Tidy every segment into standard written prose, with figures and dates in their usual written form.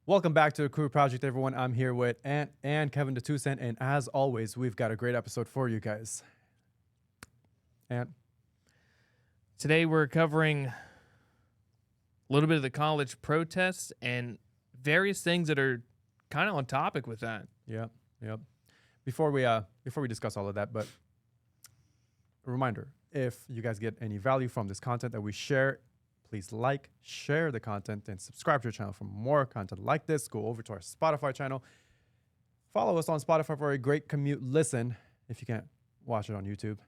Welcome back to the Crude Project, everyone. I'm here with Ant and Kevin the 2 Cent, and as always, we've got a great episode for you guys. Ant? Today we're covering a little bit of the college protests and various things that are kind of on topic with that. Yep. Before we discuss all of that, but a reminder, if you guys get any value from this content that we share, please like, share the content, and subscribe to our channel for more content like this. Go over to our Spotify channel. Follow us on Spotify for a great commute listen if you can't watch it on YouTube.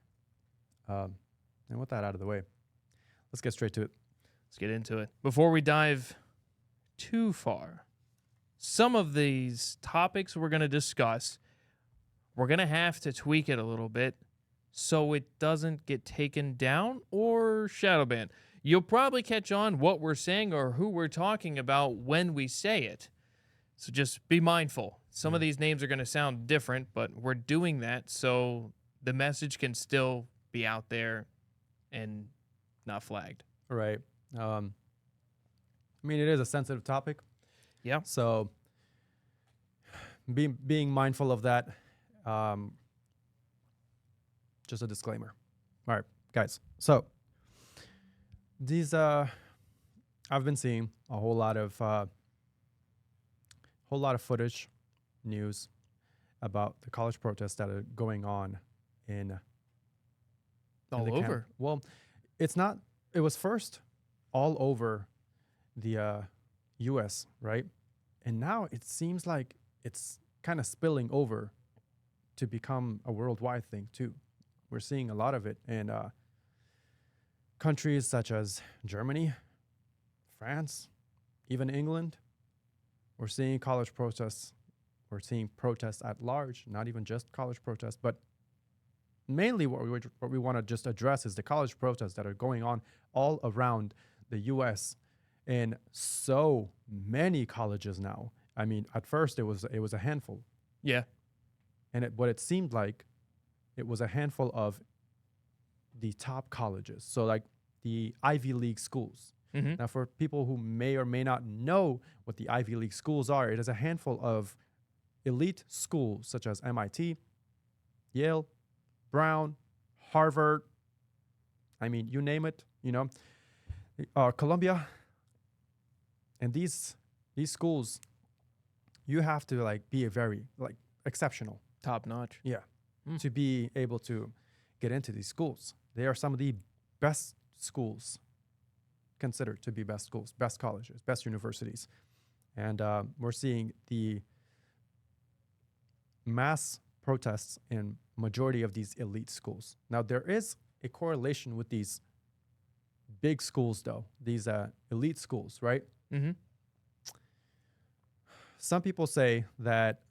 And with that out of the way, let's get straight to it. Let's get into it. Before we dive too far, some of these topics we're going to discuss, we're going to have to tweak it a little bit so it doesn't get taken down or shadow banned. You'll probably catch on what we're saying or who we're talking about when we say it. So just be mindful. Some of these names are going to sound different, but we're doing that so the message can still be out there and not flagged. Right. I mean, it is a sensitive topic. Yeah. So being mindful of that. Just a disclaimer. All right, guys. So these I've been seeing a whole lot of footage, news about the college protests that are going on in All over. Well, it's not. It was first all over the U.S., right? And now it seems like it's kind of spilling over to become a worldwide thing too. We're seeing a lot of it in countries such as Germany, France, even England. We're seeing college protests. We're seeing protests at large, not even just college protests, but mainly what we want to just address is the college protests that are going on all around the U.S. in so many colleges now. I mean, at first it was a handful. Yeah. And what it seemed like, it was a handful of the top colleges. So like the Ivy League schools. Mm-hmm. Now, for people who may or may not know what the Ivy League schools are, it is a handful of elite schools such as MIT, Yale, Brown, Harvard. I mean, you name it, Columbia. And these schools, you have to like be a very like exceptional, Top notch. yeah, to be able to get into these schools. They are some of the best schools considered to be best schools, best colleges, best universities. And we're seeing the mass protests in majority of these elite schools. Now, there is a correlation with these big schools, though, these elite schools, right? Mm-hmm. Some people say that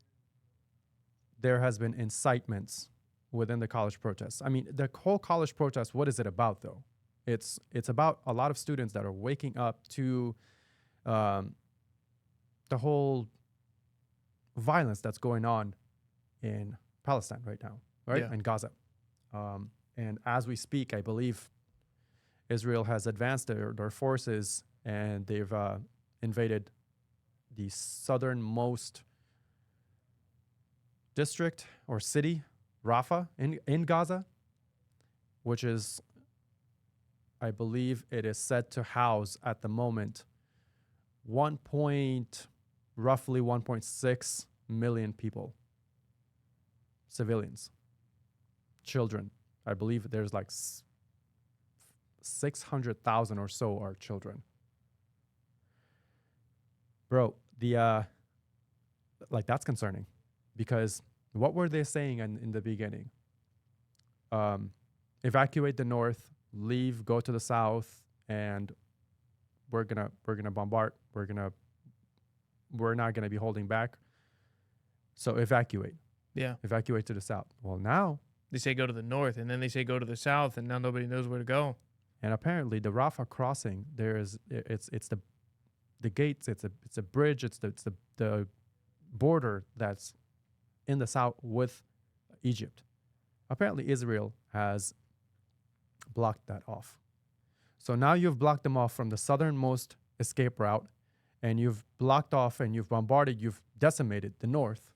there has been incitements within the college protests. I mean, the whole college protest, what is it about, though? It's about a lot of students that are waking up to the whole violence that's going on in Palestine right now, right? Yeah. In Gaza. And as we speak, I believe Israel has advanced their forces and they've invaded the southernmost district or city, Rafah, in Gaza, which is, I believe it is said to house at the moment roughly 1.6 million people, civilians, children. I believe there's like 600,000 or so are children. Bro, that's concerning because what were they saying in the beginning? Evacuate the north, leave, go to the south, and we're gonna bombard. We're not gonna be holding back. So evacuate. Yeah. Evacuate to the south. Well, now They say go to the north, and then they say go to the south, and now nobody knows where to go. and apparently the Rafah crossing, it's the gates, it's a bridge, it's the border that's in the south with Egypt. Apparently Israel has blocked that off. So now you've blocked them off from the southernmost escape route, and you've blocked off and you've bombarded, you've decimated the north.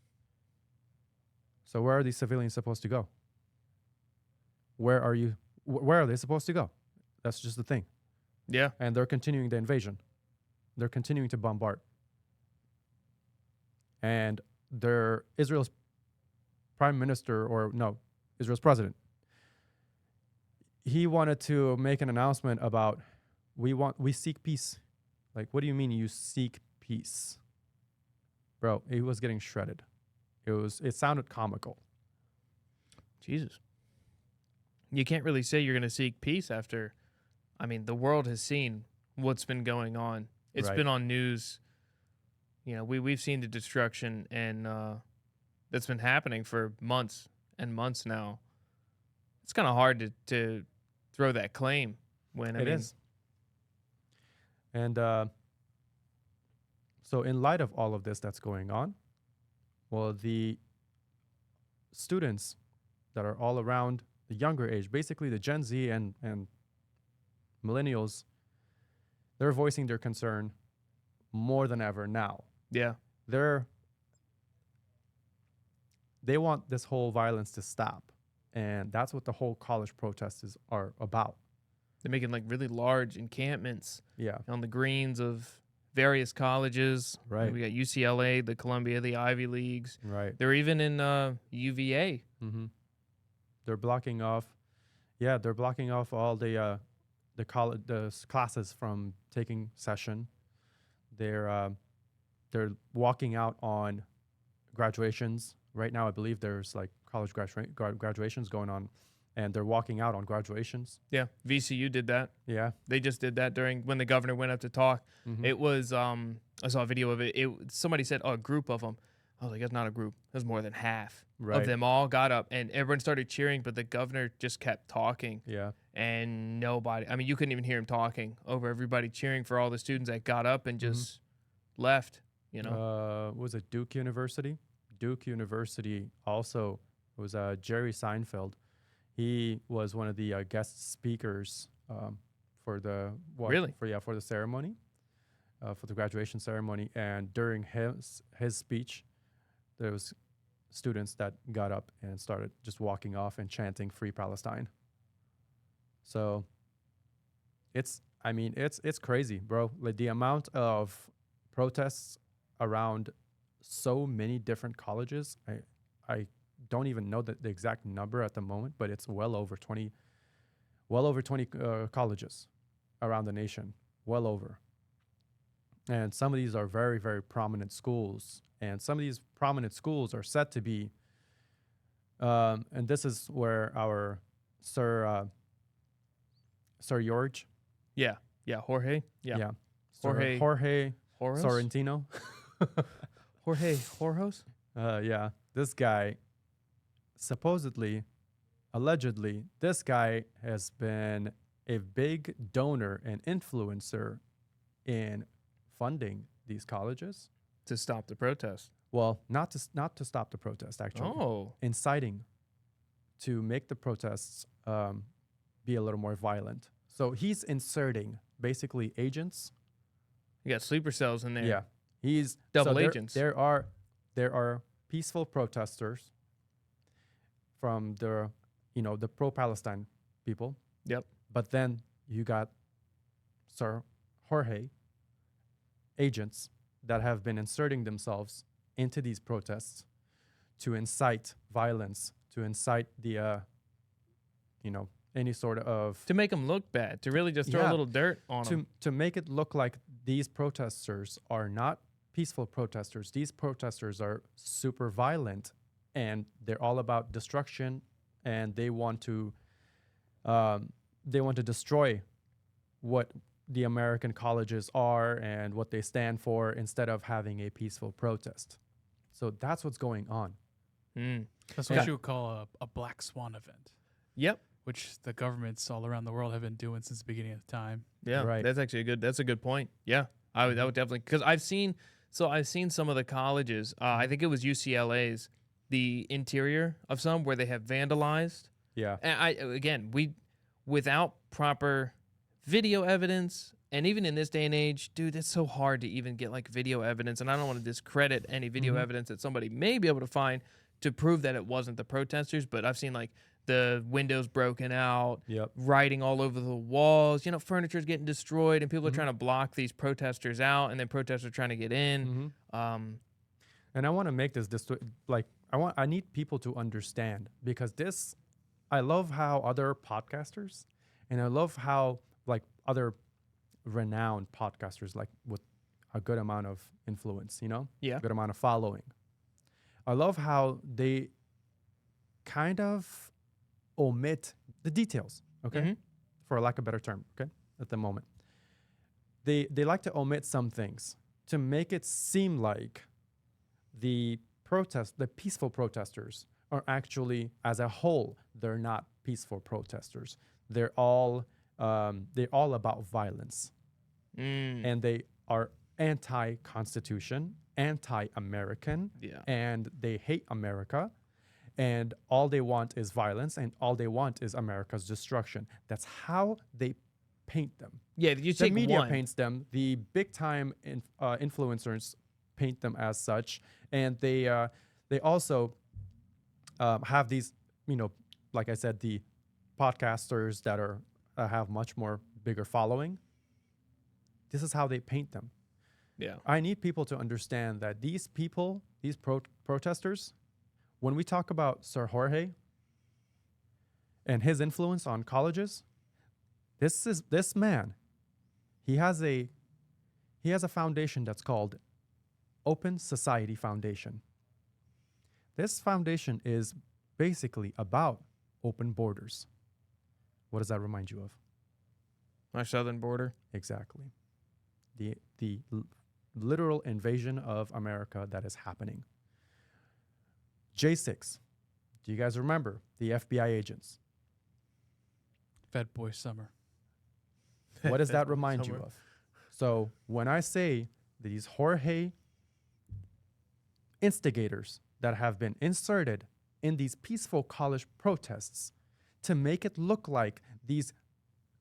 So where are these civilians supposed to go? Where are they supposed to go? That's just the thing. Yeah. And they're continuing the invasion. They're continuing to bombard. And Israel's prime minister, Israel's president, he wanted to make an announcement about we seek peace. Like, what do you mean you seek peace? Bro, he was getting shredded. It sounded comical. Jesus. You can't really say you're going to seek peace after, I mean, the world has seen what's been going on. It's Right. been on news. You know, we've seen the destruction, and that's been happening for months and months now. It's kind of hard to throw that claim when, It is. And so in light of all of this that's going on, well, the students that are all around the younger age, basically the Gen Z and millennials, they're voicing their concern more than ever now. Yeah. They want this whole violence to stop. And that's what the whole college protests are about. They're making like really large encampments Yeah. on the greens of various colleges. Right. We got UCLA, the Columbia, the Ivy Leagues. Right. They're even in UVA. Mm-hmm. They're blocking off all the classes from taking session. They're walking out on graduations. Right now, I believe there's like college graduations going on, and they're walking out on graduations. Yeah, VCU did that. Yeah. They just did that when the governor went up to talk. Mm-hmm. It was I saw a video of it. Somebody said, "Oh, a group of them." I was like, "That's not a group. That's more than half Right. of them all got up, and everyone started cheering, but the governor just kept talking, Yeah. and nobody. I mean, you couldn't even hear him talking over everybody cheering for all the students that got up and just left. You know, Was it Duke University? Duke University also was Jerry Seinfeld. He was one of the guest speakers for the Really? for the ceremony, for the graduation ceremony. And during his speech, there was students that got up and started just walking off and chanting "Free Palestine." So it's crazy, bro. Like the amount of protests around so many different colleges. I don't even know the exact number at the moment, but it's well over 20 colleges around the nation, well over. And some of these are very, very prominent schools, and some of these prominent schools are set to be, and this is where our Sir George, yeah, Jorge, Sir Jorge Jorge Horos? Sorrentino. Jorge Horos? Yeah, this guy, allegedly, this guy has been a big donor and influencer in funding these colleges. To stop the protest. Well, not to stop the protest, actually. Oh. Inciting to make the protests be a little more violent. So he's inserting basically agents. You got sleeper cells in there. Yeah. He's Double there- agents. There are peaceful protesters from the pro-Palestine people. Yep. But then you got Sir Jorge agents that have been inserting themselves into these protests to incite violence, to incite the any sort of To make them look bad. To really just throw a Yeah. little dirt on them. to make it look like these protesters are not peaceful protesters. These protesters are super violent, and they're all about destruction, and they want to destroy what the American colleges are and what they stand for instead of having a peaceful protest. So that's what's going on. Mm. That's what you would call a black swan event, Yep. which the governments all around the world have been doing since the beginning of time. Yeah. Right. That's actually that's a good point. Yeah. I would definitely, because I've seen some of the colleges, I think it was UCLA's, the interior of some where they have vandalized. Yeah. And without proper video evidence And even in this day and age, dude, it's so hard to even get like video evidence. And I don't want to discredit any video evidence that somebody may be able to find to prove that it wasn't the protesters. But I've seen like the windows broken out, writing all over the walls, furniture's getting destroyed, and people are trying to block these protesters out, and then protesters are trying to get in. And I want to make this I need people to understand, because I love how other podcasters, and I love how like other renowned podcasters, like with a good amount of influence, good amount of following. I love how they kind of omit the details, okay? For lack of a better term, okay? At the moment. They like to omit some things to make it seem like the peaceful protesters are actually, as a whole, they're not peaceful protesters. They're all about violence. And they are anti-Constitution, anti-American, and they hate America. And all they want is violence, and all they want is America's destruction. That's how they paint them. Yeah, you the take media one. paints them. The big-time influencers paint them as such, and they also have these, like I said, the podcasters that are have much more bigger following. This is how they paint them. Yeah, I need people to understand that these people, these protesters. When we talk about Sir Jorge and his influence on colleges, this man, he has a foundation that's called Open Society Foundation. This foundation is basically about open borders. What does that remind you of? our southern border. Exactly. The literal invasion of America that is happening. J6. Do you guys remember the FBI agents? Fat Boy Summer. What does that remind you Summer. of? So when I say these Jorge instigators that have been inserted in these peaceful college protests to make it look like these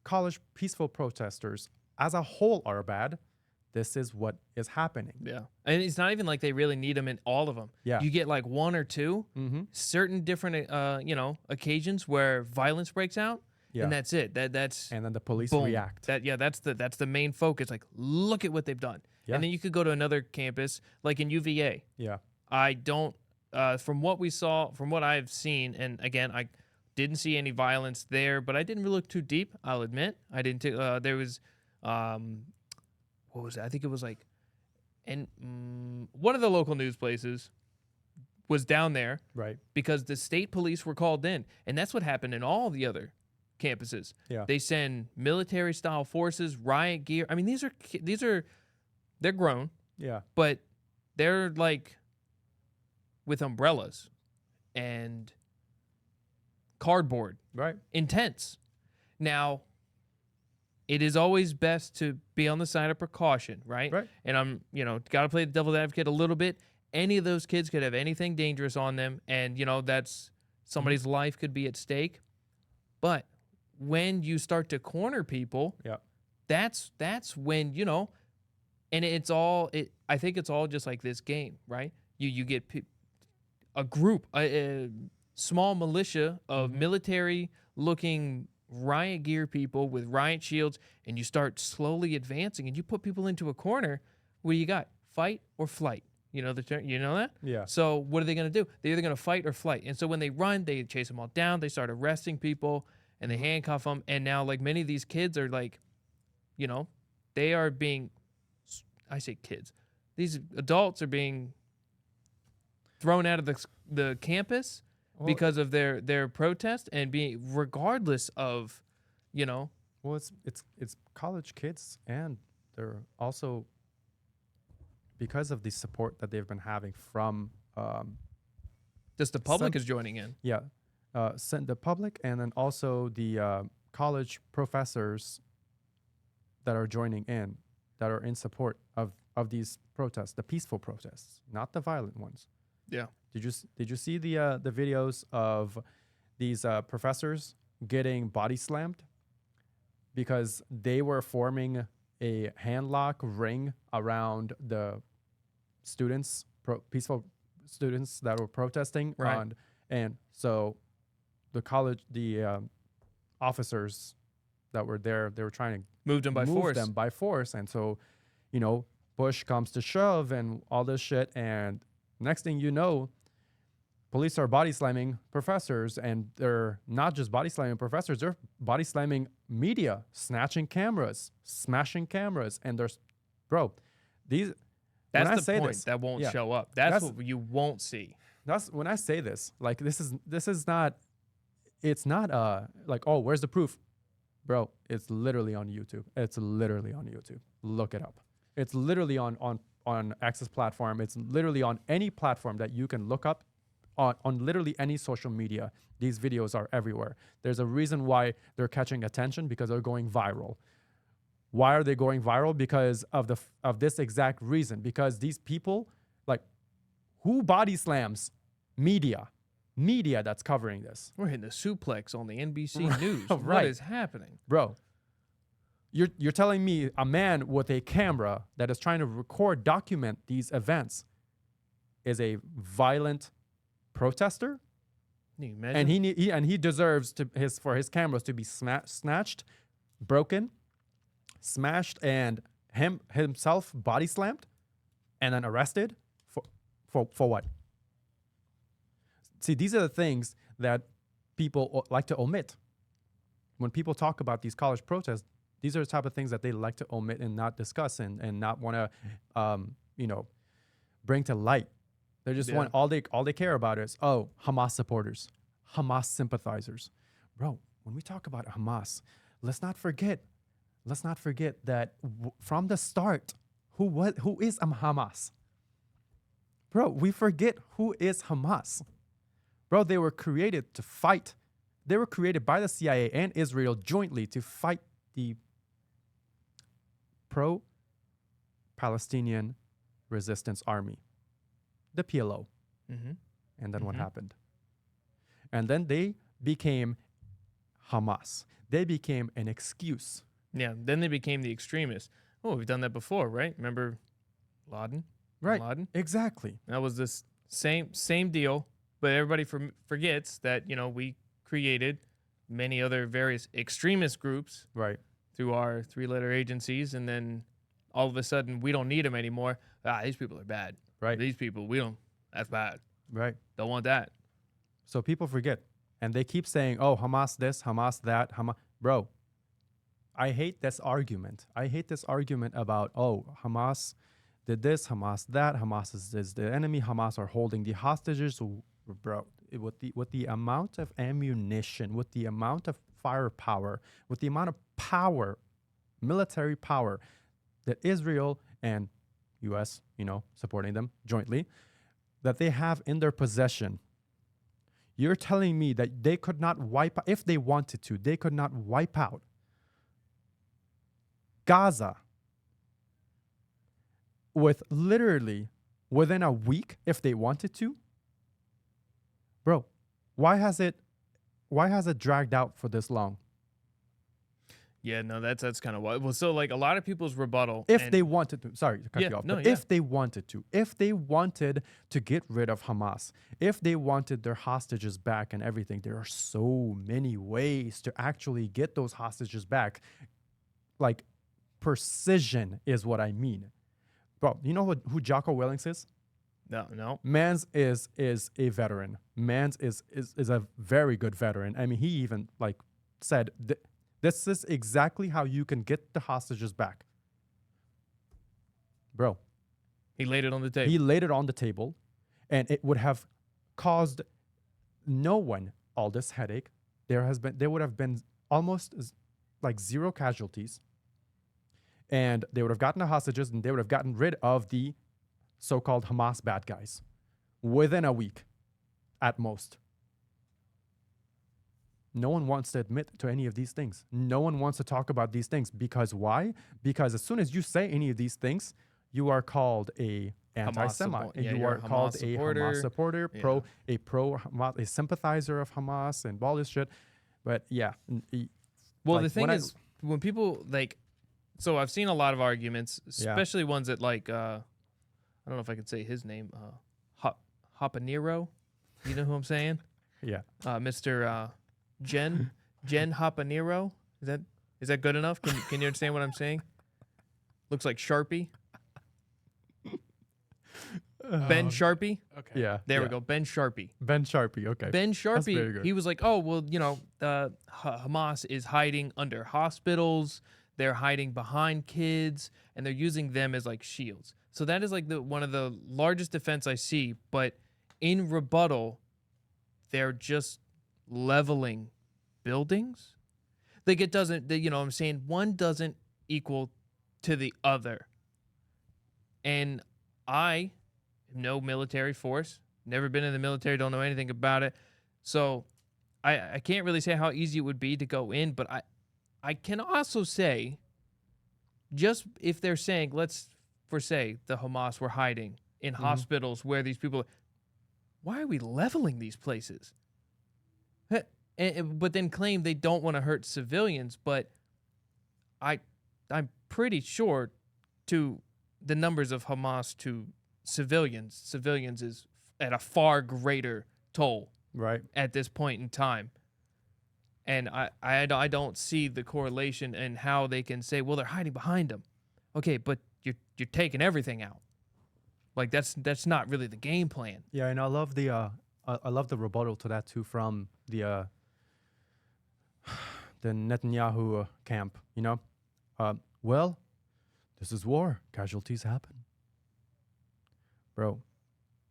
college peaceful protesters as a whole are bad, this is what is happening. Yeah. And it's not even like they really need them in all of them. Yeah. You get like one or two, certain different, occasions where violence breaks out, and that's it. That's And then the police boom. react. That's the main focus. Like, look at what they've done. Yeah. And then you could go to another campus, like in UVA. Yeah. I don't, from what we saw, from what I've seen, and again, I didn't see any violence there, but I didn't really look too deep, I'll admit. I didn't, there was, what was it? I think it was like, and one of the local news places was down there Right. because the state police were called in, and that's what happened in all the other campuses. Yeah. They send military style forces, riot gear. I mean, they're grown, Yeah. but they're like with umbrellas and cardboard, Right. intense. Now, it is always best to be on the side of precaution, right? Right. And I'm, got to play the devil's advocate a little bit. Any of those kids could have anything dangerous on them, and, that's somebody's life could be at stake. But when you start to corner people, Yeah. that's when, and I think it's all just like this game, right? You get a group, a small militia of military-looking riot gear people with riot shields, and you start slowly advancing, and you put people into a corner. What do you got? Fight or flight? You know that? Yeah. So what are they going to do? They're either going to fight or flight. And so when they run, they chase them all down. They start arresting people, and they handcuff them. And now, like, many of these kids are like, they are being, I say kids, these adults are being thrown out of the campus because of their protest, and being regardless of, Well, it's college kids, and they're also, because of the support that they've been having from just the public is joining in. the public, and then also the college professors that are joining in, that are in support of these protests, the peaceful protests, not the violent ones. Yeah. Did you see the videos of these professors getting body slammed because they were forming a handlock ring around the students, peaceful students that were protesting. Right. And so the officers that were there, they were trying to Moved them by move force. them by force. And so, push comes to shove and all this shit. And next thing you know, police are body slamming professors, and they're not just body slamming professors, they're body slamming media, snatching cameras, smashing cameras. And there's, bro, these, That's when I the say point this, that won't yeah, show up. That's that's- what you won't see. that's when I say this, like, this is not, it's not like, oh, where's the proof? Bro, it's literally on YouTube. It's literally on YouTube. Look it up. It's literally on Access platform. It's literally on any platform that you can look up, on literally any social media. These videos are everywhere. There's a reason why they're catching attention, because they're going viral. Why are they going viral? Because of this exact reason. Because these people, like, who body slams media that's covering this? We're hitting a suplex on the NBC News. Right. What is happening? Bro, you're telling me a man with a camera that is trying to document these events is a violent protester? Can you imagine? And he deserves for his cameras to be snatched, broken, smashed, and himself body slammed, and then arrested for what? See, these are the things that people like to omit. When people talk about these college protests, these are the type of things that they like to omit and not discuss and not want to, bring to light. They just want, all they care about is, oh, Hamas supporters, Hamas sympathizers. Bro, when we talk about Hamas, let's not forget that from the start, who is Hamas? Bro, we forget who is Hamas. Bro, they were created to fight. They were created by the CIA and Israel jointly to fight the pro-Palestinian resistance army, the PLO. Mm-hmm. And then what happened? And then they became Hamas. They became an excuse. Yeah, then they became the extremists. Oh, we've done that before, right? Remember Laden? Right. Laden? Exactly. That was this same deal, but everybody forgets that, we created many other various extremist groups Right. through our 3-letter agencies, and then all of a sudden we don't need them anymore. These people are bad. Right. These people, that's bad. Right. Don't want that. So people forget. And they keep saying, oh, Hamas this, Hamas that, Hamas. Bro, I hate this argument. I hate this argument about, oh, Hamas did this, Hamas that, Hamas is the enemy, Hamas are holding the hostages. Bro, with the amount of ammunition, with the amount of firepower, with the amount of power, military power that Israel and U.S., supporting them jointly, that they have in their possession, you're telling me that they could not if they wanted to, they could not wipe out Gaza with literally within a week if they wanted to? Bro, why has it dragged out for this long? Yeah, no, that's kind of what. Well, so like a lot of people's rebuttal. If they wanted to, sorry to cut you off, no, but if they wanted to get rid of Hamas, if they wanted their hostages back and everything, there are so many ways to actually get those hostages back. Like, precision is what I mean. Bro, you know who Jocko Willings is? No. Mans is a veteran. Mans is a very good veteran. I mean, he even said, this is exactly how you can get the hostages back. Bro. He laid it on the table. He laid it on the table, and it would have caused no one all this headache. There would have been almost zero casualties, and they would have gotten the hostages, and they would have gotten rid of the so-called Hamas bad guys within a week at most. No one wants to admit to any of these things. No one wants to talk about these things. Because why? Because as soon as you say any of these things, you are called a anti-Semite. And you are called a Hamas supporter, a sympathizer of Hamas and all this shit. But yeah. Well, the thing is, when people So I've seen a lot of arguments, Yeah. especially ones that like I don't know if I could say his name, Hapanero. You know who I'm saying? Yeah. Mr. Jen Hapanero. Is that good enough? Can you understand what I'm saying? Looks like Sharpie. Ben Sharpie. Okay. Yeah. There yeah. we go. Ben Sharpie. Ben Sharpie. Okay. Ben very Sharpie, good. he was like, oh, well, Hamas is hiding under hospitals. They're hiding behind kids, and they're using them as like shields. So that is like one of the largest defense I see. But in rebuttal, they're just leveling buildings. Like it doesn't, I'm saying one doesn't equal to the other. And I am no military force. Never been in the military, don't know anything about it. So I can't really say how easy it would be to go in, but I can also say, just if they're saying, say the Hamas were hiding in hospitals where these people, why are we leveling these places? But then claim they don't want to hurt civilians, but I'm pretty sure to the numbers of Hamas to civilians is at a far greater toll Right. at this point in time. And I don't see the correlation in how they can say, well, they're hiding behind them. Okay, but you're taking everything out. Like that's not really the game plan. Yeah, and I love the rebuttal to that too from the Netanyahu camp. Well, this is war. Casualties happen. Bro,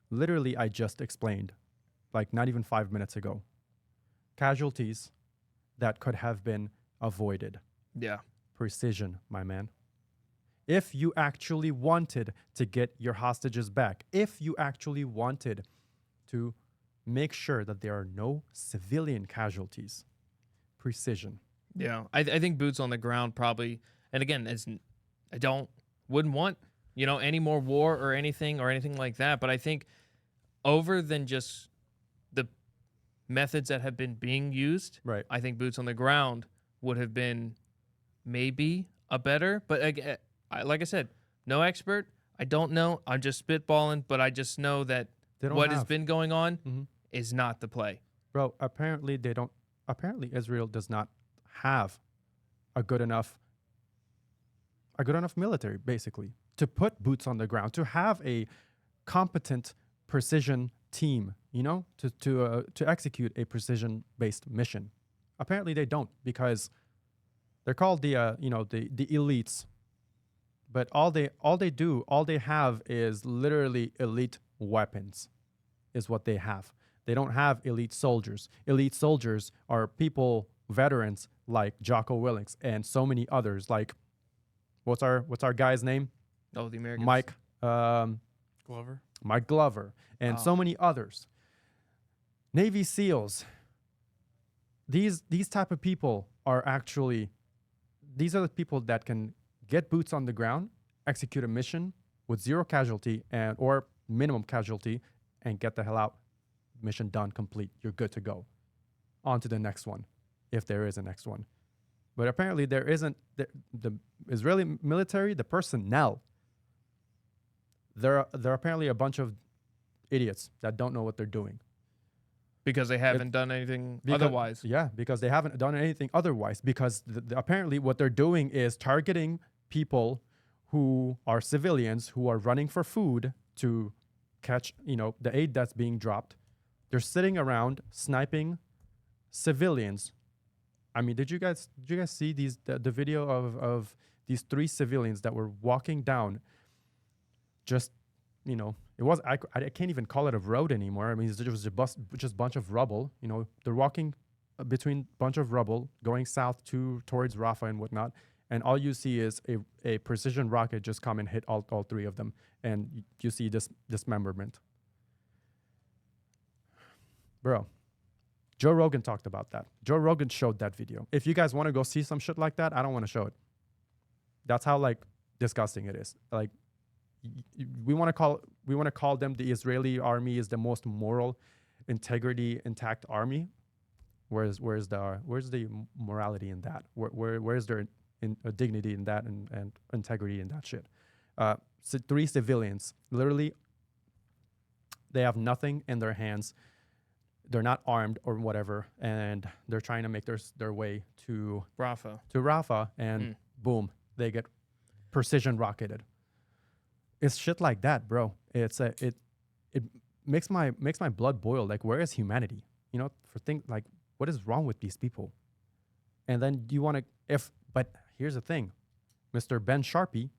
literally, I just explained, like not even 5 minutes ago, casualties that could have been avoided. Yeah. Precision, my man. If you actually wanted to get your hostages back, if you actually wanted to make sure that there are no civilian casualties, precision. Yeah. I think boots on the ground probably, and again, wouldn't want, any more war or anything like that. But I think over than just the methods that have been being used, Right. I think boots on the ground would have been maybe a better, but like I said, no expert. I don't know. I'm just spitballing, but I just know that what has been going on is not the play. Bro, apparently Israel does not have a good enough military, basically, to put boots on the ground, to have a competent precision team, to execute a precision-based mission. Apparently they don't, because they're called the elites. But all they have is literally elite weapons, is what they have. They don't have elite soldiers. Elite soldiers are people, veterans like Jocko Willink and so many others. Like, what's our guy's name? Oh, the Americans. Mike Glover. Mike Glover, and so many others. Navy SEALs. These type of people are actually, these are the people that can get boots on the ground, execute a mission with zero casualty or minimum casualty, and get the hell out. Mission done, complete. You're good to go. On to the next one, if there is a next one. But apparently there isn't. The Israeli military, the personnel, they're apparently a bunch of idiots that don't know what they're doing. Because they haven't done anything otherwise. Yeah, because they haven't done anything otherwise. Because apparently what they're doing is targeting people who are civilians who are running for food to catch, the aid that's being dropped. They're sitting around sniping civilians. I mean, did you guys see the video of these 3 civilians that were walking down? Just, I can't even call it a road anymore. I mean, it was just a bunch of rubble. They're walking between a bunch of rubble going south towards Rafah and whatnot. And all you see is a precision rocket just come and hit all 3 of them. And you see this dismemberment. Bro, Joe Rogan talked about that. Joe Rogan showed that video. If you guys want to go see some shit like that, I don't want to show it. That's how disgusting it is. We want to call them the Israeli army is the most moral, integrity intact army. Where's the morality in that? Where's their dignity in that and integrity in that shit. So 3 civilians, literally, they have nothing in their hands. They're not armed or whatever, and they're trying to make their way to Rafah. and boom, they get precision rocketed. It's shit like that, bro. It makes my blood boil. Like, where is humanity? You know, for things like, what is wrong with these people? And then you want to, but here's the thing, Mr. Ben Sharpie,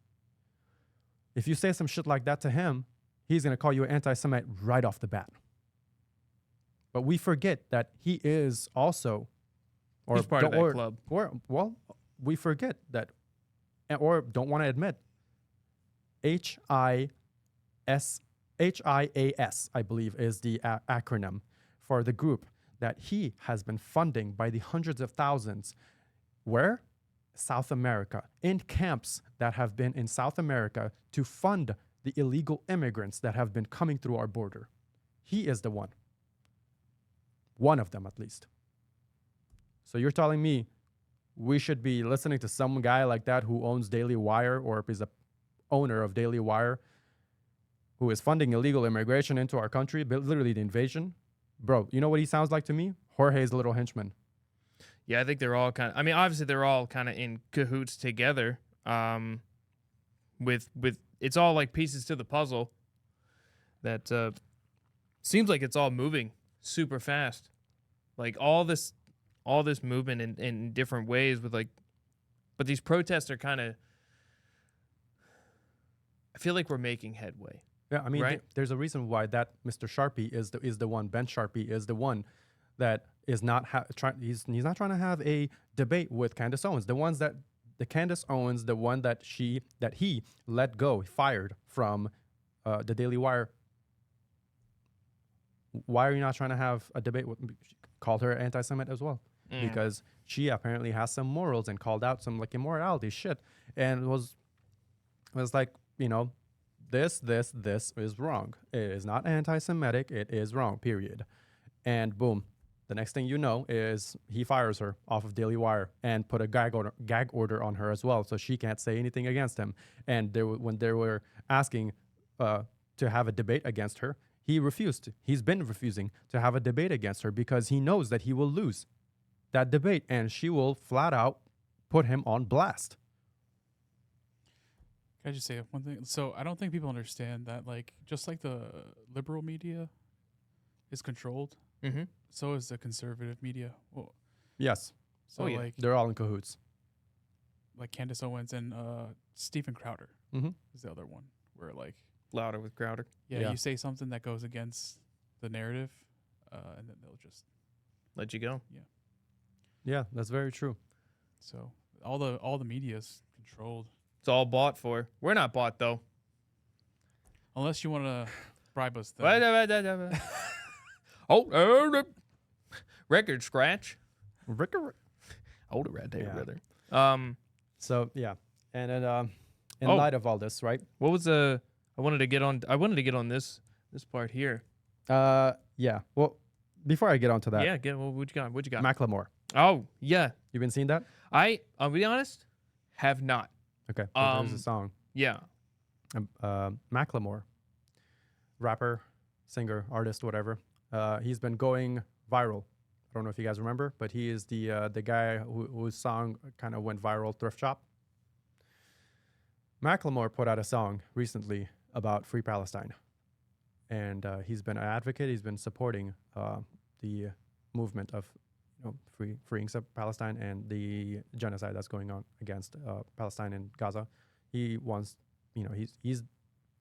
if you say some shit like that to him, he's going to call you an anti-Semite right off the bat. But we forget that he is also, he's part of that club. Well, we forget that, or don't want to admit, HIAS, I believe, is the acronym for the group that he has been funding by the hundreds of thousands. Where? South America, in camps that have been in South America to fund the illegal immigrants that have been coming through our border. He is the one. One of them, at least. So you're telling me we should be listening to some guy like that who owns Daily Wire or is a owner of Daily Wire who is funding illegal immigration into our country, literally the invasion? Bro, you know what he sounds like to me? Jorge's little henchman. Yeah, I think they're all kind of, I mean, obviously they're all kind of in cahoots together. With it's all like pieces to the puzzle that seems like it's all moving super fast. Like all this movement in different ways with like, but these protests are kind of, I feel like we're making headway. Yeah, I mean, right? There's a reason why that Mr. Sharpie is the one. Ben Sharpie is the one that is not trying. He's not trying to have a debate with Candace Owens. The ones that the Candace Owens, the one that he let go, fired from the Daily Wire. Why are you not trying to have a debate with? Called her anti-Semite as well, because she apparently has some morals and called out some like immorality shit, and was like, you know, this is wrong. It is not anti-Semitic. It is wrong, period. And boom, the next thing you know is he fires her off of Daily Wire and put a gag order on her as well, so she can't say anything against him. And when they were asking to have a debate against her, he refused. He's been refusing to have a debate against her because he knows that he will lose that debate and she will flat out put him on blast. Can I just say one thing? So I don't think people understand that, like, just like the liberal media is controlled, so is the conservative media. Well, yes. So like they're all in cahoots. Like Candace Owens and Stephen Crowder is the other one, where like Louder with Crowder. Yeah, you say something that goes against the narrative, and then they'll just let you go. Yeah, that's very true. So all the media is controlled. It's all bought for. We're not bought though. Unless you want to bribe us. Record scratch. Hold it right there, brother. So yeah, and then in light of all this, right? What was I wanted to get on this part here. Yeah. Well, before I get onto that, what you got? Macklemore. Oh yeah, You've been seeing that? I'll be honest, have not. Okay. So there's a song. Yeah. Macklemore, rapper, singer, artist, whatever. He's been going viral. I don't know if you guys remember, but he is the guy whose song kind of went viral, Thrift Shop. Macklemore put out a song recently about Free Palestine. And he's been an advocate. He's been supporting the movement of freeing Palestine and the genocide that's going on against Palestine and Gaza. He wants, he's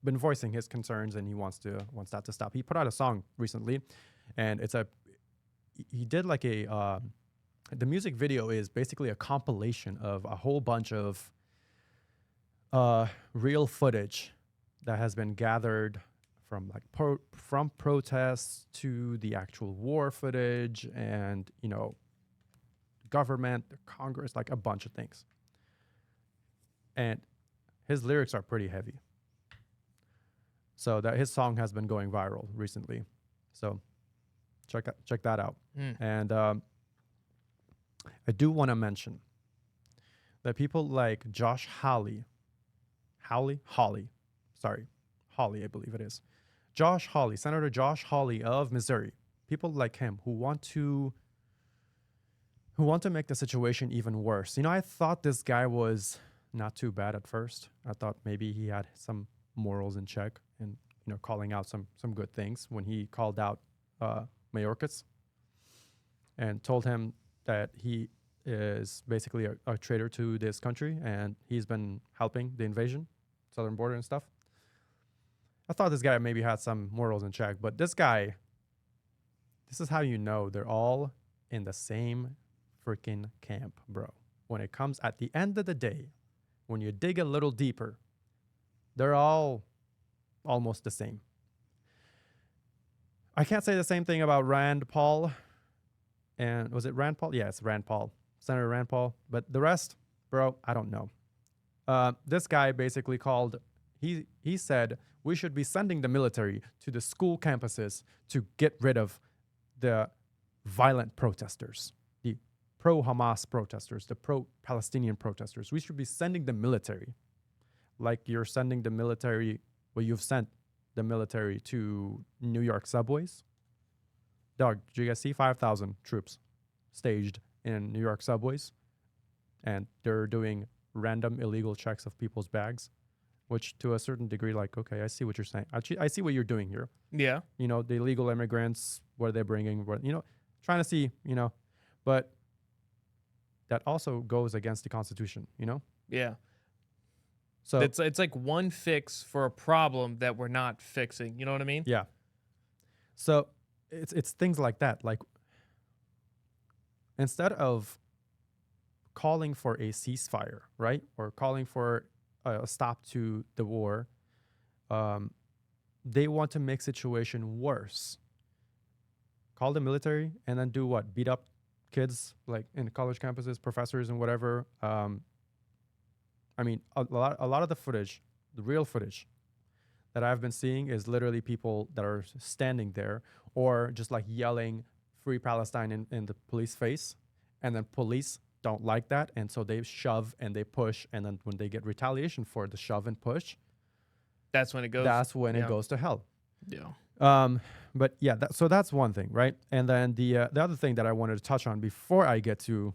been voicing his concerns and he wants that to stop. He put out a song recently, and he did like the music video is basically a compilation of a whole bunch of real footage that has been gathered from from protests to the actual war footage and government, the Congress, like a bunch of things. And his lyrics are pretty heavy. So that his song has been going viral recently. So check that out. And I do want to mention that people like Josh Hawley, sorry, Hawley, I believe it is. Josh Hawley, Senator Josh Hawley of Missouri, people like him who want to make the situation even worse. You know, I thought this guy was not too bad at first. I thought maybe he had some morals in check and, you know, calling out some good things when he called out Mayorkas and told him that he is basically a traitor to this country and he's been helping the invasion, southern border and stuff. I thought this guy maybe had some morals in check, but this guy, this is how you know they're all in the same freaking camp, bro. When it comes at the end of the day, when you dig a little deeper, they're all almost the same. I can't say the same thing about Rand Paul. And was it Rand Paul? Yeah, it's Rand Paul. Senator Rand Paul. But the rest, bro, I don't know. This guy basically he said we should be sending the military to the school campuses to get rid of the violent protesters, the pro-Hamas protesters, the pro-Palestinian protesters. We should be sending the military like you're sending the military, well, you've sent the military to New York subways. Dog, did you guys see 5,000 troops staged in New York subways? And they're doing random illegal checks of people's bags, which to a certain degree, like, okay, I see what you're saying. I see what you're doing here. Yeah. You know, the illegal immigrants, what they're bringing, you know, trying to see, you know, but that also goes against the Constitution, you know? Yeah. So it's like one fix for a problem that we're not fixing. You know what I mean? yeah. So it's things like that. Like, instead of calling for a ceasefire, right, or calling for a stop to the war, they want to make situation worse. Call the military and then do what? Beat up kids like in college campuses, professors and whatever. I mean, a lot of the footage, the real footage that I've been seeing is literally people that are standing there or just like yelling "Free Palestine" in the police face, and then police don't like that, and so they shove and they push, and then when they get retaliation for the shove and push, That's when it goes. that's when yeah. it goes to hell. Yeah. But yeah, so that's one thing, right? And then the other thing that I wanted to touch on before I get to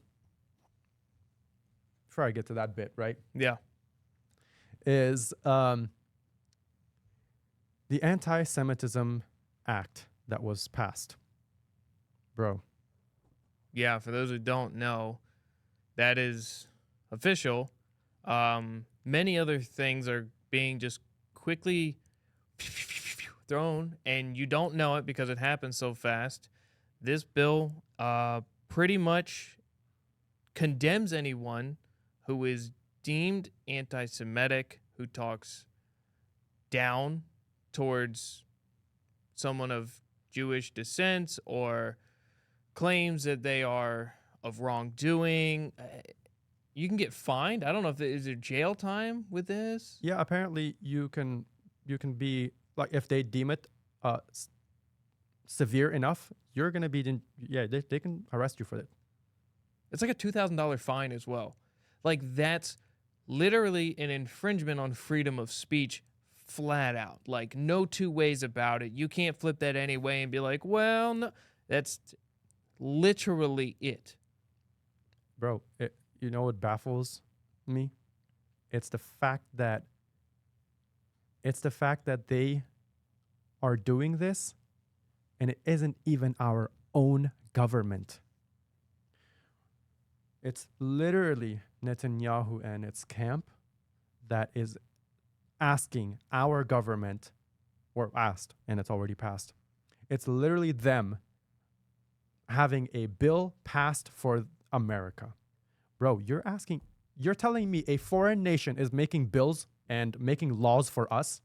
that bit, right, Yeah. is the anti-Semitism act that was passed, bro. Yeah. For those who don't know, that is official. Many other things are being just quickly thrown, and you don't know it because it happens so fast. This bill pretty much condemns anyone who is deemed anti-Semitic, who talks down towards someone of Jewish descent or claims that they are of wrongdoing. You can get fined. I don't know if is there jail time with this. Yeah, apparently you can be like, if they deem it severe enough, you're gonna be they can arrest you for it. It's like a $2,000 fine as well. Like, that's literally an infringement on freedom of speech, flat out. Like, no two ways about it. You can't flip that any way and be like, well, no. That's literally it. Bro, you know what baffles me? It's the fact that they are doing this, and it isn't even our own government. It's literally Netanyahu and its camp that is asking our government, or asked, and it's already passed. It's literally them having a bill passed for America. Bro, you're telling me a foreign nation is making bills and making laws for us?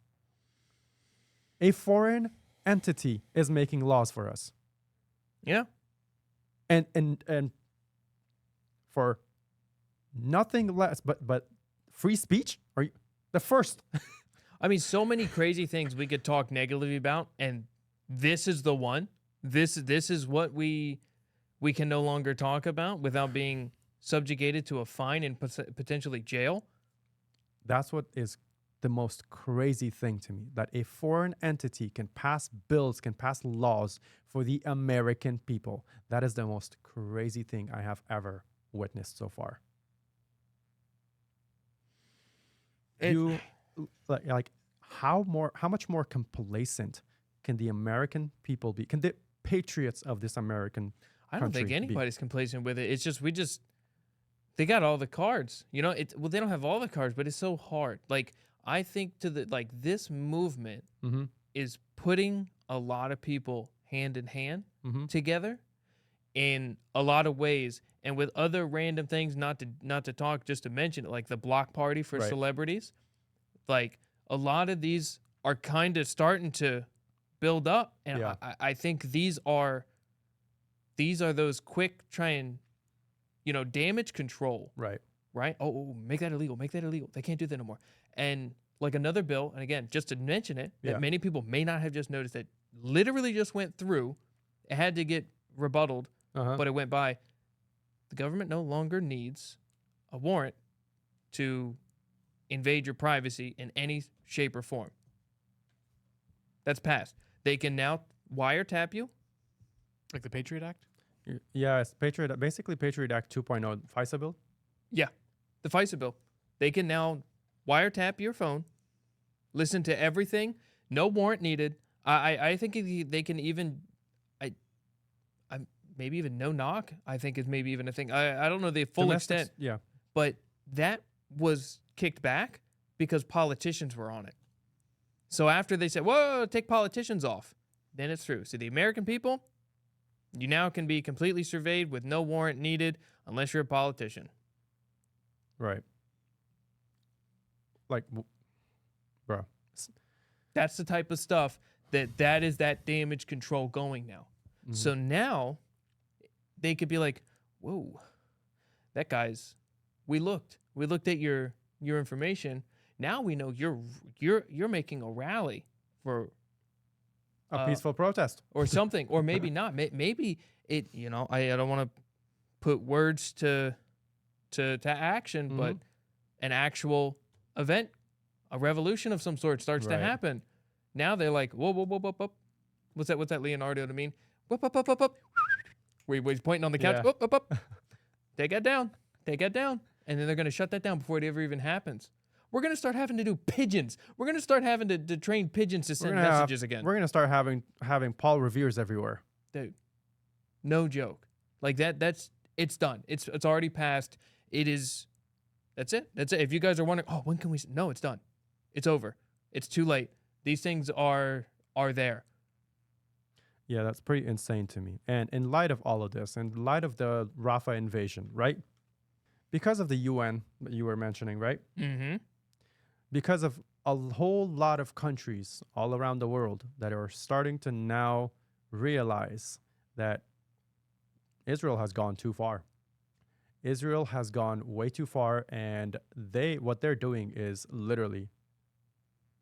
A foreign entity is making laws for us. Yeah. And for nothing less but free speech? Are you the first? I mean, so many crazy things we could talk negatively about, and this is the one. This is what we can no longer talk about without being subjugated to a fine and potentially jail. That's what is the most crazy thing to me, that a foreign entity can pass bills, can pass laws for the American people. That is the most crazy thing I have ever witnessed so far. How much more complacent can the American people be? Can the patriots of this American I don't think country be? anybody's complacent with it. It's just they got all the cards. You know, they don't have all the cards, but it's so hard. Like, I think this movement Mm-hmm. is putting a lot of people hand in hand Mm-hmm. together in a lot of ways, and with other random things, not to talk, just to mention it, like the block party for Right. celebrities. Like, a lot of these are kind of starting to build up, and Yeah. I think these are those quick try and, damage control, Right. right? Oh, make that illegal. They can't do that no more. And like another bill, and again, just to mention it, that Yeah. many people may not have just noticed, that literally just went through. It had to get rebutted, Uh-huh. but it went by. The government no longer needs a warrant to invade your privacy in any shape or form. That's passed. They can now wiretap you. Like the Patriot Act. Yeah, it's basically Patriot Act 2.0 FISA bill. Yeah, the FISA bill. They can now wiretap your phone, listen to everything, no warrant needed. I think they can even, I maybe even no knock, I think is maybe even a thing. I don't know the full Domestics- extent, Yeah. but that was kicked back because politicians were on it. So after they said, whoa, take politicians off, then it's through. So the American people, you now can be completely surveyed with no warrant needed unless you're a politician. Right. Like, bro. That's the type of stuff that is that damage control going now. Mhm. So now they could be like, whoa, that guy's, we looked at your information. Now we know you're making a rally for A peaceful protest. or something, or maybe not. Maybe it, I don't want to put words to action, but an actual event, a revolution of some sort starts to Right. happen. Now they're like, whoa, whoa, whoa, whoa, whoa. What's that Leonardo to mean? Whoop, whoop, whoop, whoop, whoop. Where he's pointing on the couch. Yeah. Whoop, whoop, whoop. Take that down. And then they're going to shut that down before it ever even happens. We're going to start having to do pigeons. We're going to start having to train pigeons to send messages again. We're gonna start having Paul Revere's everywhere. Dude, no joke. Like it's done. It's already passed. That's it. If you guys are wondering, oh, when can we? No, it's done. It's over. It's too late. These things are there. Yeah, that's pretty insane to me. And in light of all of this, in light of the Rafah invasion, right? Because of the UN that you were mentioning, right? Mm-hmm. Because of a whole lot of countries all around the world that are starting to now realize that Israel has gone too far. Israel has gone way too far, and what they're doing is literally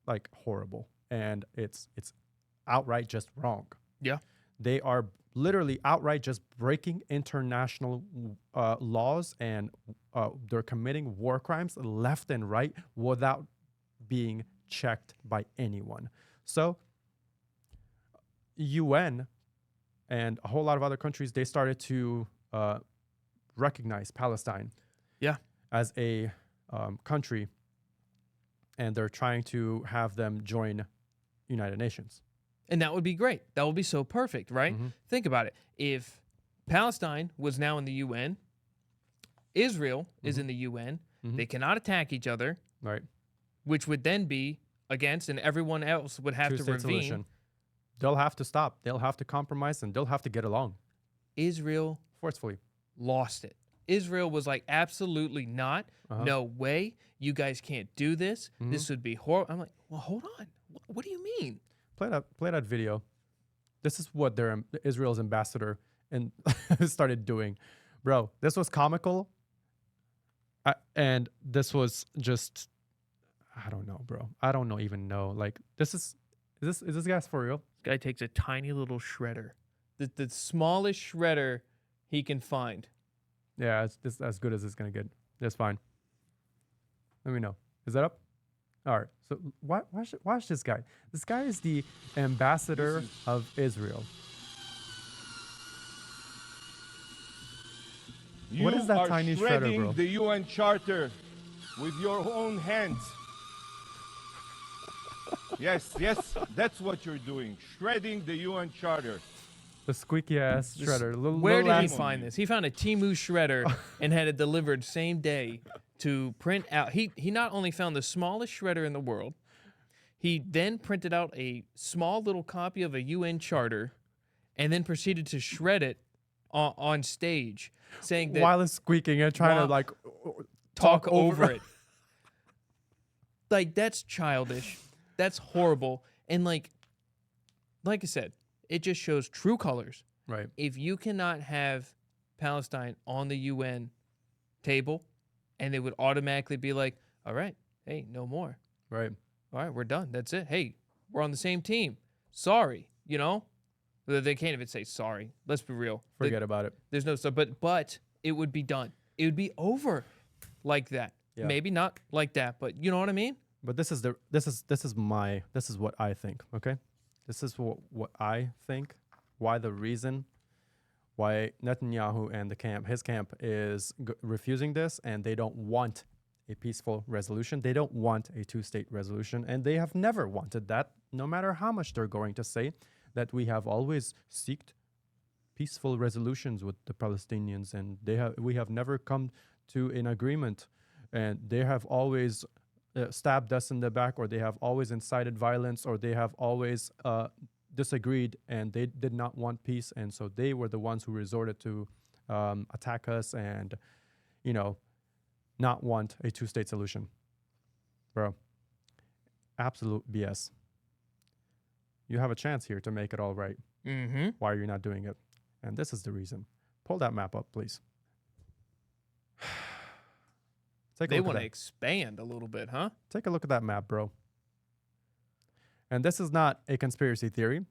like horrible, and it's outright just wrong. Yeah. They are literally outright just breaking international laws, and they're committing war crimes left and right without being checked by anyone. So UN and a whole lot of other countries, they started to recognize Palestine as a country, and they're trying to have them join United Nations. And that would be great. That would be so perfect, right? Mhm. Think about it. If Palestine was now in the UN, Israel is in the UN, Mhm. they cannot attack each other, Right. which would then be against, and everyone else would have to Two-state ravine. solution. They'll have to stop. They'll have to compromise, and they'll have to get along Israel forcefully. lost it. Israel was like, absolutely not. Uh-huh. No way. You guys can't do this. Mhm. This would be horrible. I'm like, well, hold on. What do you mean? Play that video. This is what their Israel's ambassador and started doing, bro. This was comical, and this was just, I don't know, bro. I don't even know. Like, is this guy's for real? This guy takes a tiny little shredder, the smallest shredder he can find. Yeah, it's just as good as it's gonna get. That's fine. Let me know. Is that up? All right. So watch this guy. This guy is the ambassador of Israel. What is that tiny shredder, shredding bro? the UN Charter with your own hands. Yes, that's what you're doing. Shredding the UN Charter. The squeaky ass shredder. Where did he ass- find this? He found a Temu shredder and had it delivered same day to print out. He not only found the smallest shredder in the world, he then printed out a small little copy of a UN charter and then proceeded to shred it on stage, saying that while it's squeaking and trying to While- like talk over it. Like, that's childish. That's horrible. And like I said, it just shows true colors. Right. If you cannot have Palestine on the UN table, and they would automatically be like, all right, hey, no more. Right. All right, we're done. That's it. Hey, we're on the same team. Sorry, you know? They can't even say sorry. Let's be real. Forget about it. There's no so, but it would be done. It would be over like that. Yeah. Maybe not like that, but you know what I mean? But this is what I think. Okay. This is what I think. Why Netanyahu and his camp is refusing this, and they don't want a peaceful resolution. They don't want a two-state resolution, and they have never wanted that, no matter how much they're going to say that we have always sought peaceful resolutions with the Palestinians, and we have never come to an agreement, and they have always stabbed us in the back, or they have always incited violence, or they have always disagreed, and they did not want peace, and so they were the ones who resorted to attack us and, not want a two-state solution. Bro, absolute BS. You have a chance here to make it all right. Mm-hmm. Why are you not doing it? And this is the reason. Pull that map up, please. They want to expand a little bit, huh? Take a look at that map, bro. And this is not a conspiracy theory.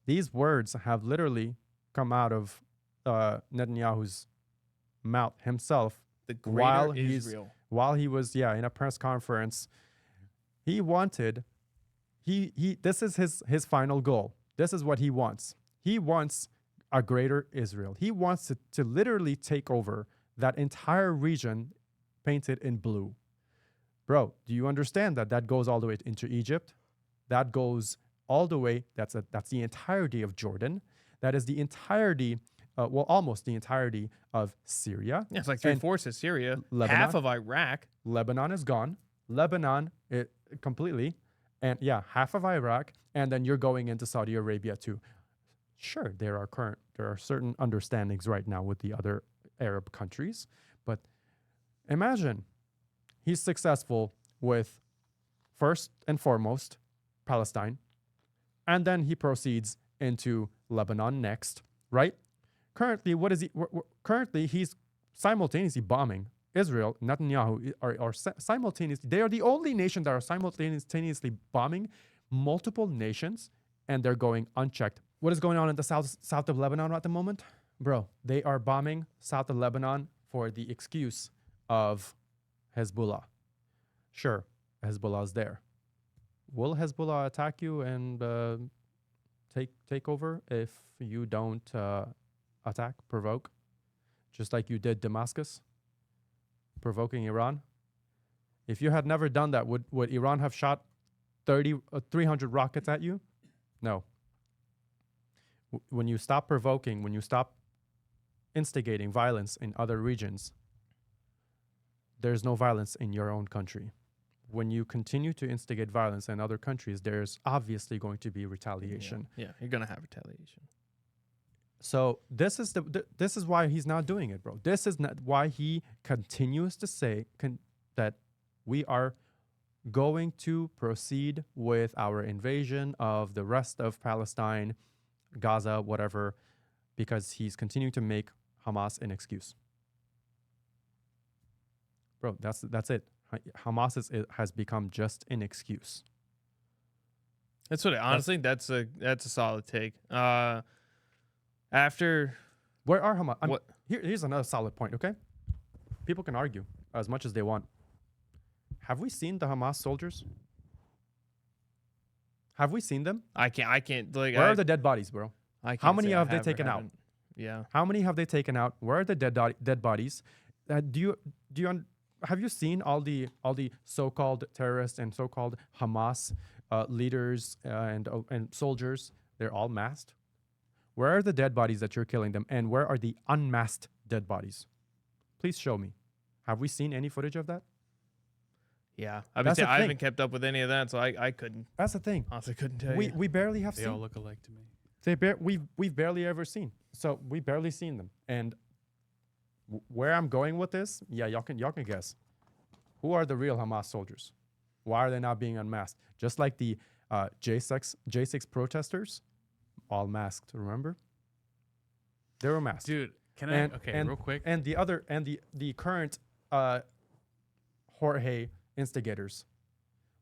These words have literally come out of Netanyahu's mouth himself The greater he's Israel. while he was in a press conference. He wanted this is his final goal. This is what he wants. He wants a greater Israel. He wants to literally take over that entire region painted in blue. Bro, do you understand that goes all the way into Egypt? That goes all the way, that's the entirety of Jordan. That is the entirety, almost the entirety of Syria. Yeah, it's like three-fourths of Syria, Lebanon. half of Iraq. Lebanon is gone. Lebanon, completely. And half of Iraq. And then you're going into Saudi Arabia too. Sure, there are certain understandings right now with the other Arab countries. But imagine he's successful with, first and foremost, Palestine. And then he proceeds into Lebanon next, right? Currently, currently he's simultaneously bombing Israel. Netanyahu are simultaneously. They are the only nation that are simultaneously bombing multiple nations, and they're going unchecked. What is going on in the south of Lebanon at the moment? Bro, they are bombing south of Lebanon for the excuse of Hezbollah. Sure, Hezbollah is there. Will Hezbollah attack you and take over if you don't attack, provoke, just like you did Damascus, provoking Iran? If you had never done that, would Iran have shot 300 rockets at you? No. When you stop provoking, when you stop instigating violence in other regions, there's no violence in your own country. When you continue to instigate violence in other countries, there's obviously going to be retaliation. Yeah, you're going to have retaliation. So this is why he's not doing it, bro. This is not why he continues to say that we are going to proceed with our invasion of the rest of Palestine, Gaza, whatever, because he's continuing to make Hamas an excuse. Bro, that's it. Hamas has become just an excuse. That's what honestly. That's a solid take. After Where are Hamas? here's another solid point, okay? People can argue as much as they want. Have we seen the Hamas soldiers? Have we seen them? I can't like. Where are the dead bodies, bro? I How can't many say I have they have or taken out? haven't. Yeah. How many have they taken out? Where are the dead bodies? Have you seen all the so-called terrorists and so-called Hamas leaders and soldiers? They're all masked. Where are the dead bodies that you're killing them, and where are the unmasked dead bodies? Please show me. Have we seen any footage of that? Yeah. That's the I thing. haven't kept up with any of that, so I couldn't. That's the thing. Honestly, couldn't tell We you. we barely have They seen. all look alike to me. We've barely ever seen. So we barely seen them. And where I'm going with this, yeah, y'all can guess. Who are the real Hamas soldiers? Why are they not being unmasked? Just like the J6 protesters, all masked. Remember? They were masked. Dude, can And- I? Okay, and- real quick. And the current Jorge instigators.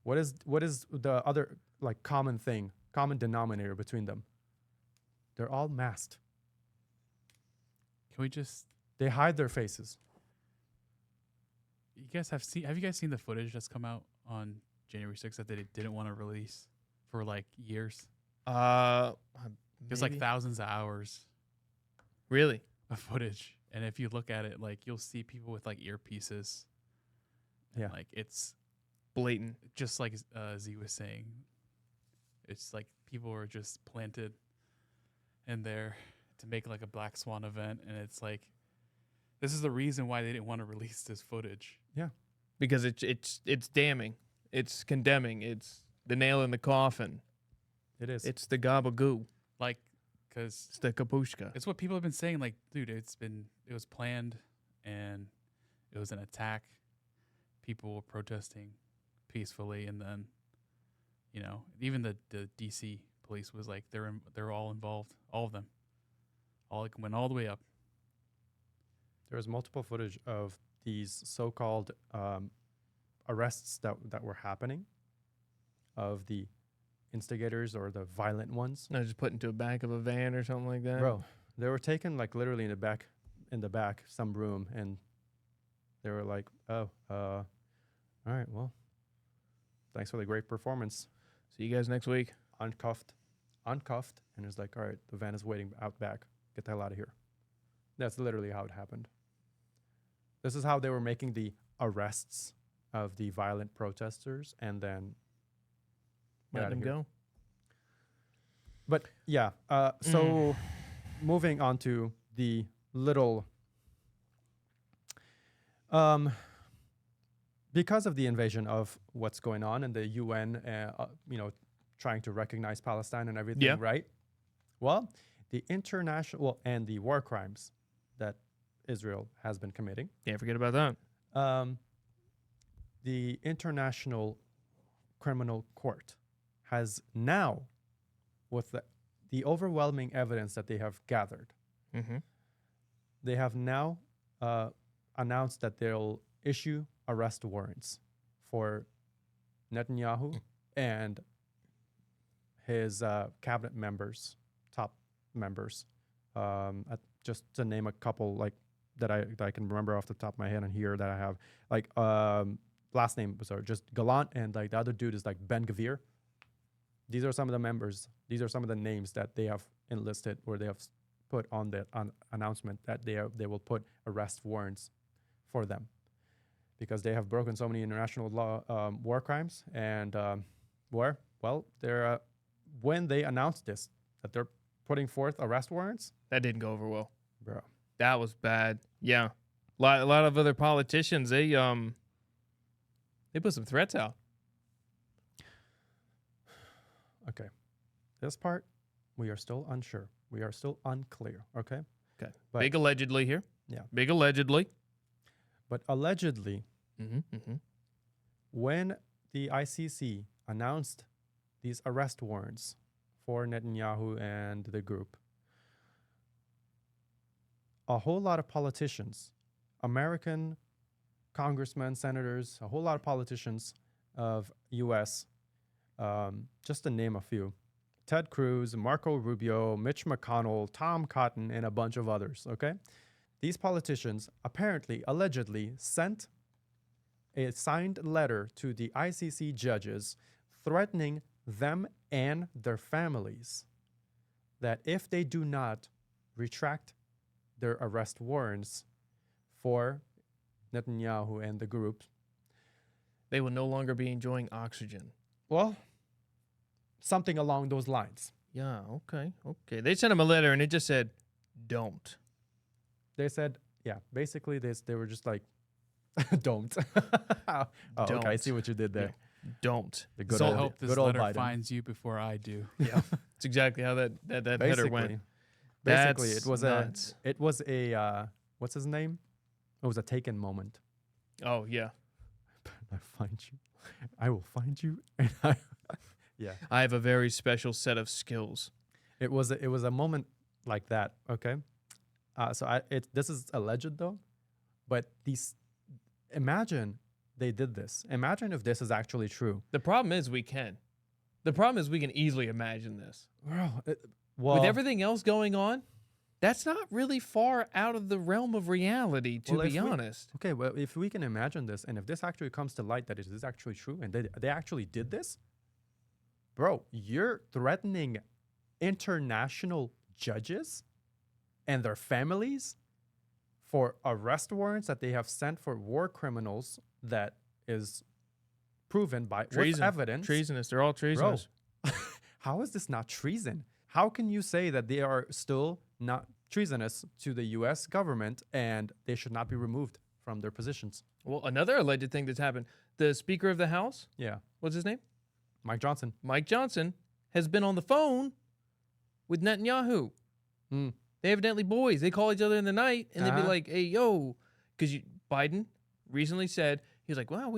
What is the other like common denominator between them? They're all masked. Can we just? They hide their faces. You guys have you guys seen the footage that's come out on January 6th that they didn't want to release for like years? There's like Maybe. thousands of hours Really? of footage, and if you look at it, like you'll see people with like earpieces. And, Yeah. like it's Blatant. just like Z was saying. It's like people are just planted in there to make like a Black Swan event, and it's like this is the reason why they didn't want to release this footage. Because it's damning. It's condemning. It's the nail in the coffin. It is. It's the gabagoo. Like, because It's the kapushka. it's what people have been saying. Like, dude, it was planned, and it was an attack. People were protesting peacefully, and then, you know, even the DC police was like they're all involved, all of them, all like went all the way up. There was multiple footage of these so-called arrests that were happening, of the instigators or the violent ones. No, just put into a back of a van or something like that. Bro, they were taken like literally in the back, some room, and they were like, "Oh, all right, well, thanks for the great performance." See you guys next week. Uncuffed, and it's like, "All right, the van is waiting out back. Get the hell out of here." That's literally how it happened. This is how they were making the arrests of the violent protesters, and then get Let outta them here. go. But yeah, so moving on to the little, because of the invasion of what's going on and the UN, trying to recognize Palestine and everything, Yeah. right? Well, the international and the war crimes that Israel has been committing. Can't forget about that. The International Criminal Court has now, with the overwhelming evidence that they have gathered, Mm-hmm. they have now announced that they'll issue arrest warrants for Netanyahu and his cabinet members, top members. Just to name a couple, like that I can remember off the top of my head and here that I have, like last name are just Gallant, and like the other dude is like Ben Gavir. These are some of the members. These are some of the names that they have enlisted, or they have put on the announcement that they will put arrest warrants for them, because they have broken so many international law war crimes. And they're when they announced this, that they're putting forth arrest warrants, That didn't go over well. bro. That was bad. Yeah. A lot of other politicians, they put some threats out. Okay, this part we are still unsure. We are still unclear. Okay, Okay. But- Big allegedly here. Yeah. Big allegedly. but allegedly, Mm-hmm. Mm-hmm. when the ICC announced these arrest warrants for Netanyahu and the group, a whole lot of politicians, American congressmen, senators, a whole lot of politicians of U.S., just to name a few, Ted Cruz, Marco Rubio, Mitch McConnell, Tom Cotton, and a bunch of others, okay? these politicians apparently, allegedly, sent a signed letter to the ICC judges threatening them and their families that if they do not retract their arrest warrants for Netanyahu and the group, They will no longer be enjoying oxygen. well, something along those lines. Yeah, okay. They sent him a letter and it just said, don't. They said, yeah, basically they were just like, don't. Oh, okay, I Don't. see what you did there. Don't. The good So I old, hope this good old letter Biden. finds you before I do. Yeah. That's exactly how that header went. Basically, That's it was nuts. a what's his name? It was a taken moment. Oh, yeah. I find you. I will find you. And yeah. I have a very special set of skills. It was a moment like that. Okay. This is alleged though, but imagine they did this. Imagine if this is actually true. The problem is we can. The problem is we can easily imagine this. Well, With everything else going on, that's not really far out of the realm of reality, to Well, be if we- honest. okay, well, if we can imagine this, and if this actually comes to light that it is actually true, and they actually did this, bro, you're threatening international judges and their families for arrest warrants that they have sent for war criminals that is proven by with Treason. evidence. Treasonous. They're all treasonous. How is this not treason? How can you say that they are still not treasonous to the U.S. government and they should not be removed from their positions? Well, another alleged thing that's happened, the Speaker of the House, Yeah. what's his name? Mike Johnson. Mike Johnson, has been on the phone with Netanyahu. Mm. They evidently boys. They call each other in the night, and they'd be Uh-huh. like, "Hey, yo," because Biden recently said he's like, "Well,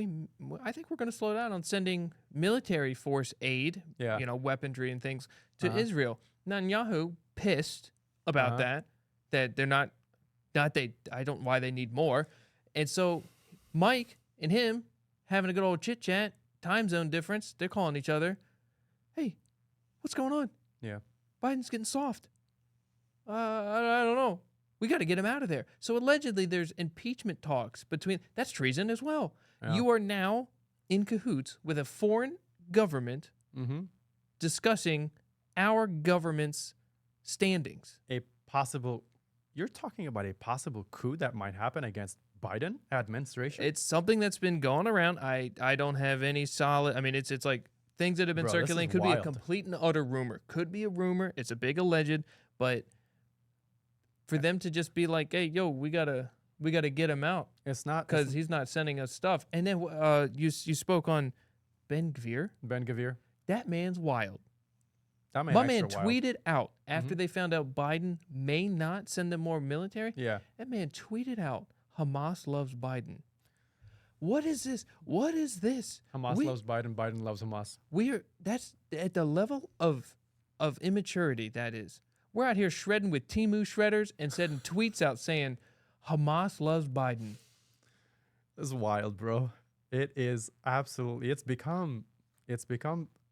I think we're going to slow down on sending military force aid, Yeah. weaponry and things to Uh-huh. Israel." Netanyahu pissed about Uh-huh. that they're not I don't why they need more, and so Mike and him having a good old chit chat, time zone difference. They're calling each other. Hey, what's going on? Yeah. Biden's getting soft. I don't know. We got to get him out of there. So allegedly, there's impeachment talks between. That's treason as well. Yeah. You are now in cahoots with a foreign government Mm-hmm. discussing our government's standings. You're talking about a possible coup that might happen against Biden administration? It's something that's been going around. I don't have any solid. I mean, it's like things that have been Bro, this is circulating. Could be a wild. complete and utter rumor. Could be a rumor. It's a big alleged, but for them to just be like, "Hey, yo, we gotta get him out It's not because he's not sending us stuff." And then you spoke on Ben Gvir. Ben Gvir. That man's wild. That My man extra wild. tweeted out after Mhm. they found out Biden may not send them more military. Yeah. That man tweeted out, "Hamas loves Biden." What is this? What is this? Hamas We- loves Biden. Biden loves Hamas. That's at the level of immaturity that is. We're out here shredding with Temu shredders and sending tweets out saying Hamas loves Biden. This is wild, bro. It is absolutely. It's become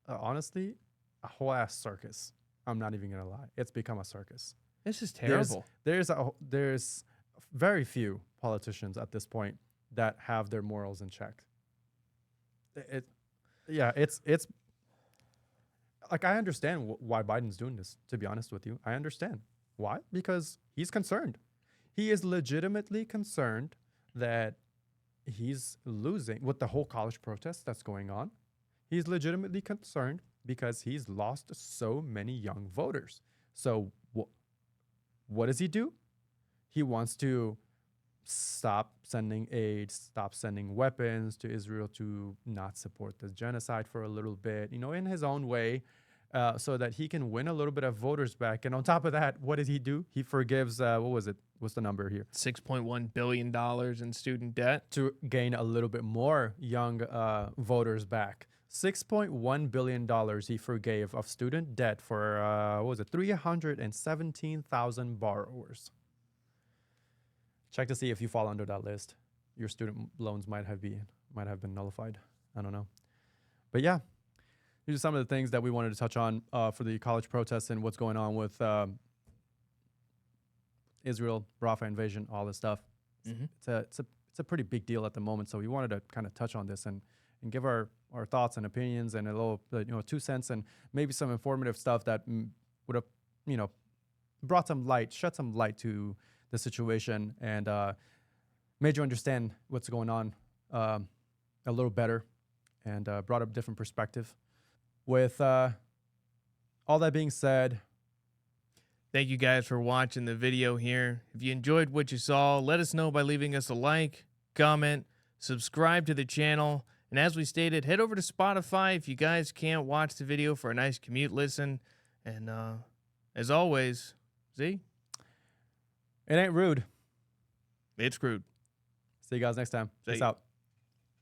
honestly a whole ass circus. I'm not even gonna lie. It's become a circus. This is There's- terrible. There's very few politicians at this point that have their morals in check. It's like I understand why Biden's doing this. To be honest with you, I understand why, because he's concerned. He is legitimately concerned that he's losing with the whole college protest that's going on. He's legitimately concerned because he's lost so many young voters. So what does he do? He wants to stop sending aid, stop sending weapons to Israel, to not support the genocide for a little bit, in his own way, so that he can win a little bit of voters back. And on top of that, what does he do? He forgives, what was it? What's the number here? $6.1 billion in student debt. To gain a little bit more young voters back. $6.1 billion he forgave of student debt for, 317,000 borrowers. Check to see if you fall under that list. Your student loans might have been nullified. I don't know. But yeah, these are some of the things that we wanted to touch on for the college protests and what's going on with Israel, Rafah invasion, all this stuff. Mhm. It's a pretty big deal at the moment. So we wanted to kind of touch on this and give our thoughts and opinions and a little, 2 cents and maybe some informative stuff that would have, brought some light, shed some light to the situation and made you understand what's going on a little better and brought up a different perspective. With all that being said, Thank you guys for watching the video here. If you enjoyed what you saw, let us know by leaving us a like, comment, subscribe to the channel. And as we stated, head over to Spotify if you guys can't watch the video for a nice commute listen. And as always, see? it ain't rude. It's Crude. See you guys next time. See Peace ya. out.